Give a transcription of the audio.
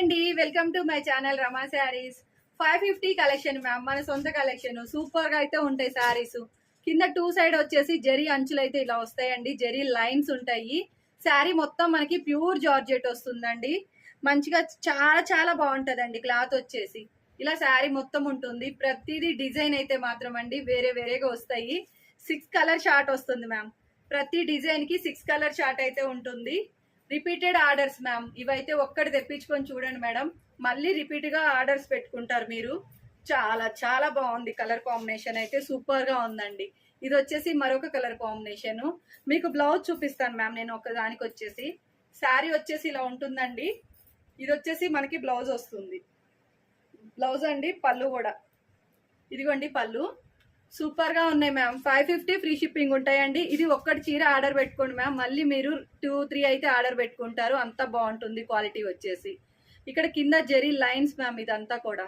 అండి, welcome to my channel Rama saris. 550 collection ma'am, మన సొంత కలెక్షన్. సూపర్ గా అయితే ఉంటాయి శారీస్. కింద టూ సైడ్ వచ్చేసి జరీ అంచులు అయితే ఇలా వస్తాయండి, జరీ లైన్స్ ఉంటాయి. శారీ మొత్తం మనకి ప్యూర్ జార్జెట్ వస్తుందండి. మంచిగా చాలా చాలా బాగుంటదండి. క్లాత్ వచ్చేసి ఇలా శారీ మొత్తం ఉంటుంది. ప్రతిదీ డిజైన్ అయితే మాత్రం అండి వేరే వేరేగా వస్తాయి. 6 కలర్ షార్ట్ వస్తుంది మ్యామ్. ప్రతి డిజైన్ కి 6 కలర్ షార్ట్ అయితే ఉంటుంది. Repeated orders ma'am. ఇవైతే ఒక్కటి తెప్పించుకొని చూడండి మేడం, మళ్ళీ రిపీట్ గా ఆర్డర్స్ పెట్టుకుంటారు మీరు. చాలా చాలా బాగుంది. కలర్ కాంబినేషన్ అయితే సూపర్ గా ఉందండి. ఇది వచ్చేసి మరొక కలర్ కాంబినేషన్. మీకు బ్లౌజ్ చూపిస్తాను మ్యామ్. నేను ఒక దానికి వచ్చేసి శారీ వచ్చేసి ఇలా ఉంటుందండి. ఇది వచ్చేసి మనకి బ్లౌజ్ వస్తుంది. బ్లౌజ్ అండి, పళ్ళు కూడా ఇదిగోండి పళ్ళు. సూపర్ గా ఉన్నాయి మ్యామ్. 550 ఫ్రీ షిప్పింగ్ ఉంటాయండి. ఇది ఒక్కటి చీర ఆర్డర్ పెట్టుకోండి మ్యామ్, మళ్ళీ మీరు 2-3 అయితే ఆర్డర్ పెట్టుకుంటారు. అంత బాగుంటుంది క్వాలిటీ వచ్చేసి. ఇక్కడ కింద జెరీ లైన్స్ మ్యామ్, ఇదంతా కూడా